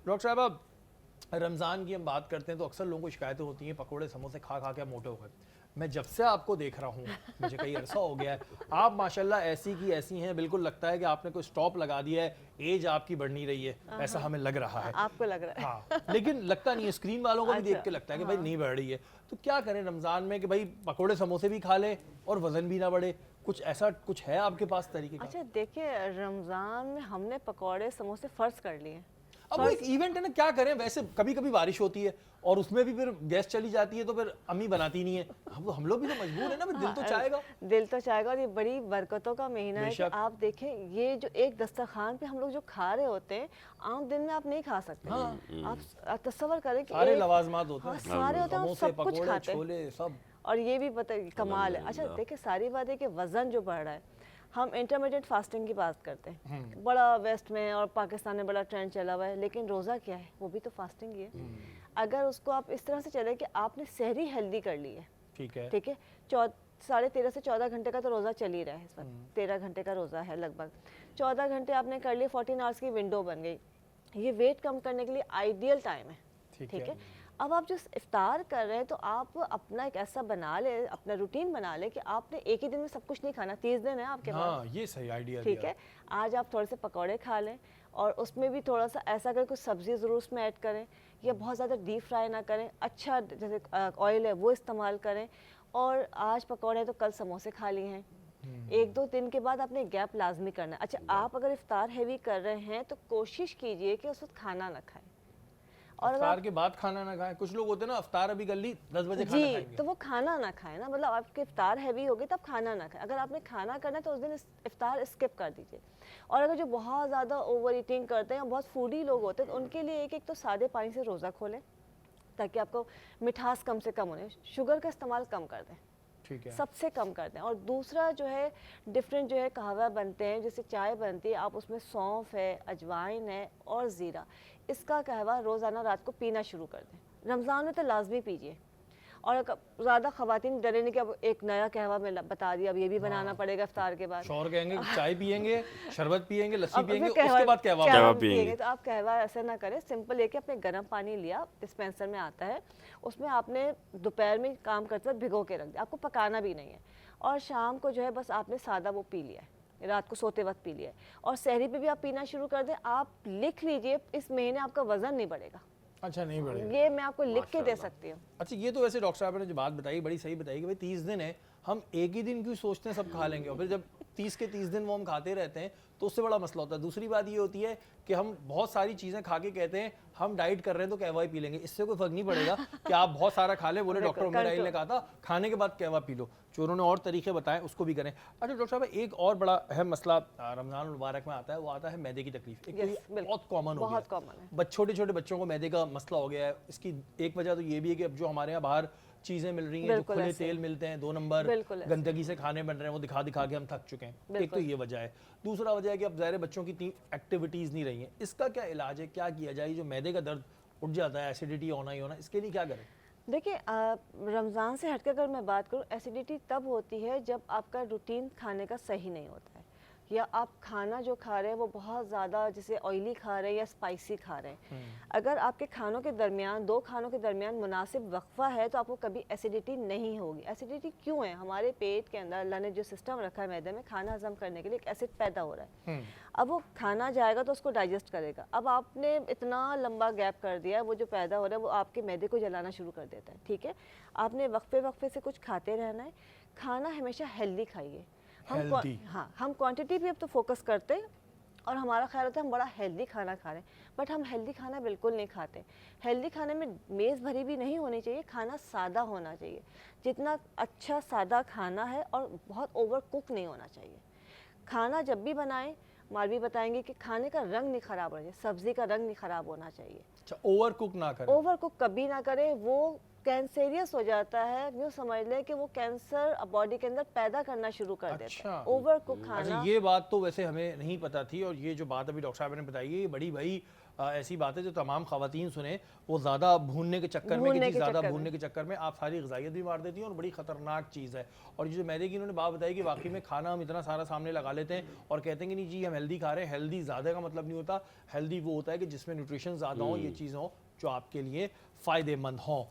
Doctor साहब अब रमज़ान की हम बात करते हैं तो अक्सर लोगों को शिकायतें होती हैं पकोड़े समोसे खा खा के मोटे हो गए। मैं जब से आपको देख रहा हूँ, मुझे कई अरसा हो गया है, आप माशाल्लाह ऐसी की ऐसी हैं, बिल्कुल लगता है कि आपने कोई स्टॉप लगा दिया है, एज आपकी बढ़ नहीं रही है, ऐसा हमें लग रहा है। आपको लग रहा है? हाँ, लेकिन लगता नहीं है, स्क्रीन वालों को भी देख अच्छा, के लगता है कि भाई नहीं बढ़ रही है। तो क्या करें रमज़ान में कि भाई पकोड़े समोसे भी खा लें और वज़न भी ना बढ़े? कुछ ऐसा कुछ है आपके पास तरीके का? अच्छा देखिए, रमज़ान में हमने पकौड़े समोसे फ़र्ज़ कर लिए हैं। अब वो एक इवेंट है ना, क्या करें? वैसे कभी कभी बारिश होती है और उसमें भी फिर गैस चली जाती है तो फिर अम्मी बनाती नहीं है, हम लोग भी तो मजबूर है ना, फिर दिल तो चाहेगा। दिल तो चाहेगा, और ये बड़ी बरकतों का महीना है कि बेशक। आप देखें, ये जो एक दस्तरखान पे हम लोग जो खा रहे होते हैं, आम दिन में आप नहीं खा सकते। हाँ। आप तस्वर करें कि सारे एक, लवाजमात होते हाँ हैं, सारे होते हैं, हम समोसे सब कुछ पकोड़े खाते हैं। छोले सब। और ये भी पता कमाल है। अच्छा देखिए, सारी बात है कि वज़न जो बढ़ रहा है, हम इंटरमीडिएट फास्टिंग की बात करते हैं, बड़ा वेस्ट में और पाकिस्तान में बड़ा ट्रेंड चला हुआ है, लेकिन रोज़ा क्या है? वो भी तो फास्टिंग ही है। अगर उसको आप इस तरह से चले कि आपने सहरी हेल्दी कर ली है, ठीक है। ठीक है, 13.5 से 14 घंटे का तो रोज़ा चल ही रहा है इस वक्त, 13 घंटे का रोज़ा है लगभग। 14 घंटे आपने कर लिए, 14 आवर्स की विंडो बन गई। ये वेट कम करने के लिए आइडियल टाइम है, ठीक है। अब आप जो इफ्तार कर रहे हैं, तो आप अपना एक ऐसा बना ले, अपना रूटीन बना ले कि आपने एक ही दिन में सब कुछ नहीं खाना, 30 दिन है आपके पास। हाँ, ये सही आइडिया ठीक है, आज आप थोड़े से पकौड़े खा लें और उसमें भी थोड़ा सा ऐसा कर कुछ सब्ज़ी ज़रूर उसमें ऐड करें, या बहुत ज़्यादा डीप फ्राई ना करें, अच्छा जैसे ऑयल है वो इस्तेमाल करें। और आज पकौड़े हैं तो कल समोसे खा लिए हैं। 1-2 दिन के बाद आपने गैप लाजमी करना है। अच्छा, आप अगर इफ्तार हैवी कर रहे हैं तो कोशिश कीजिए कि उस वक्त खाना ना खाएं। और अफ्तार के बाद खाना ना खाएं। कुछ लोग होते हैं ना, अफ्तार अभी कर ली, 10 बजे खाना जी, खाएंगे। तो वो खाना ना खाएं ना, मतलब आपके इफ्तार हैवी होगी तब खाना ना खाएं। अगर आपने खाना करना है तो उस दिन इफ्तार स्किप कर दीजिए। और अगर जो बहुत ज़्यादा ओवर ईटिंग करते हैं, बहुत फूडी लोग होते हैं, तो उनके लिए एक तो सादे पानी से रोज़ा खोलें, ताकि आपको मिठास कम से कम होने, शुगर का इस्तेमाल कम कर दें, ठीक है। सबसे कम कर दें। और दूसरा जो है, डिफरेंट जो है कहवा बनते हैं, जैसे चाय बनती है, आप उसमें सौंफ है, अजवाइन है और ज़ीरा, इसका कहवा रोज़ाना रात को पीना शुरू कर दें। रमज़ान में तो लाजमी पीजिए। और ज़्यादा ख़वातीन डरे नहीं कि अब एक नया कहवा मैं बता दिया, अब ये भी बनाना पड़ेगा इफ्तार के बाद। शौहर कहेंगे चाय पियेंगे, शरबत पियेंगे, लस्सी अब पियेंगे, फिर उसके बाद कहवा कहवा पियेंगे। पिएंगे, तो आप कहवा ऐसा ना करें, सिंपल लेके अपने गर्म पानी लिया, डिस्पेंसर में आता है, उसमें आपने दोपहर में काम करते वक्त भिगो के रख दिया, आपको पकाना भी नहीं है। और शाम को जो है बस आपने सादा वो पी लिया है, रात को सोते वक्त पी लिया है। और सहरी पे भी आप पीना शुरू कर दें। आप लिख लीजिए, इस महीने आपका वज़न नहीं बढ़ेगा। अच्छा, नहीं बढ़ेगा। ये मैं आपको लिख के दे सकती हूँ। अच्छा, ये तो वैसे डॉक्टर साहब ने जो बात बताई बड़ी सही बताई कि भाई 30 दिन है, हम एक ही दिन क्यों सोचते हैं सब खा लेंगे, और फिर जब 30 के 30 दिन वो हम खाते रहते हैं तो उससे बड़ा मसला होता है। दूसरी बात ये होती है कि हम बहुत सारी चीज़ें खा के कहते हैं हम डाइट कर रहे हैं तो कहवा ही पी लेंगे, इससे कोई फर्क नहीं पड़ेगा कि आप बहुत सारा खा लें। बोले डॉक्टर उमेर ने कहा था खाने के बाद कहवा पी लो, जो उन्होंने और तरीके बताएं उसको भी करें। अच्छा डॉक्टर साहब, एक और बड़ा अहम मसला रमज़ान मुबारक में आता है, वो आता है मैदे की तकलीफ। एक बहुत कॉमन हो गया है, छोटे छोटे बच्चों को मैदे का मसला हो गया है। इसकी एक वजह तो ये भी है कि अब जो हमारे यहाँ बाहर चीज़ें मिल रही हैं, जो खुले तेल मिलते हैं, 2 नंबर गंदगी से खाने बन रहे हैं, वो दिखा दिखा के हम थक चुके हैं। एक तो ये वजह है। दूसरा वजह है कि अब ज़ाहिर बच्चों की इतनी एक्टिविटीज़ नहीं रही हैं। इसका क्या इलाज है, क्या किया जाए? जो मैदे का दर्द उठ जाता है, एसिडिटी होना ही होना, इसके लिए क्या करें? देखिए, रमज़ान से हटकर अगर मैं बात करूँ, एसिडिटी तब होती है जब आपका रूटीन खाने का सही नहीं होता है, या आप खाना जो खा रहे हैं वो बहुत ज़्यादा जैसे ऑयली खा रहे हैं या स्पाइसी खा रहे हैं। अगर आपके खानों के दरमियान, 2 खानों के दरमियान मुनासिब वक्फा है, तो आपको कभी एसिडिटी नहीं होगी। एसिडिटी क्यों है? हमारे पेट के अंदर अल्लाह ने जो सिस्टम रखा है मैदे में, खाना हजम करने के लिए एक एसिड पैदा हो रहा है। अब वो खाना जाएगा तो उसको डाइजेस्ट करेगा। अब आपने इतना लंबा गैप कर दिया है, वो जो पैदा हो रहा है वो आपके मैदे को जलाना शुरू कर देता है, ठीक है। आपने वक्फे वक्फे से कुछ खाते रहना है। खाना हमेशा हेल्दी खाइए। हम क्वांटिटी पे अब तो फोकस करते हैं और हमारा ख्याल होता है हम बड़ा हेल्दी खाना खा रहे हैं, बट हम हेल्दी खाना बिल्कुल नहीं खाते। हेल्दी खाने में मेज़ भरी भी नहीं होनी चाहिए, खाना सादा होना चाहिए। जितना अच्छा सादा खाना है, और बहुत ओवर कुक नहीं होना चाहिए। खाना जब भी बनाएं, मालवी बताएंगे कि खाने का रंग नहीं खराब होना चाहिए, सब्जी का रंग नहीं खराब होना चाहिए। अच्छा, ओवर कुक ना करें। ओवर कुक कभी ना करें, वो कैंसरियस हो जाता है। यूँ समझ लें कि वो कैंसर बॉडी के अंदर पैदा करना शुरू कर देता है, ओवर कुक खाना। अच्छा, ये बात तो वैसे हमें नहीं पता थी, और ये जो बात अभी डॉक्टर साहब ने बताई है, ये बड़ी भाई ऐसी बात है जो तमाम ख़वातीन सुने, वो ज़्यादा भूनने के चक्कर में, कि ज़्यादा भूनने के चक्कर में आप सारी ग़िज़ाइयत भी मार देती हैं और बड़ी ख़तरनाक चीज़ है। और ये जो मैदे की इन्होंने बात बताई कि वाकई में खाना हम इतना सारा सामने लगा लेते हैं और कहते हैं कि नहीं जी हम हेल्दी खा रहे हैं। हेल्दी ज़्यादा का मतलब नहीं होता, हेल्दी वो होता है कि जिसमें न्यूट्रिशन ज़्यादा हो, ये चीज़ें हों जो आपके लिए फ़ायदेमंद हों।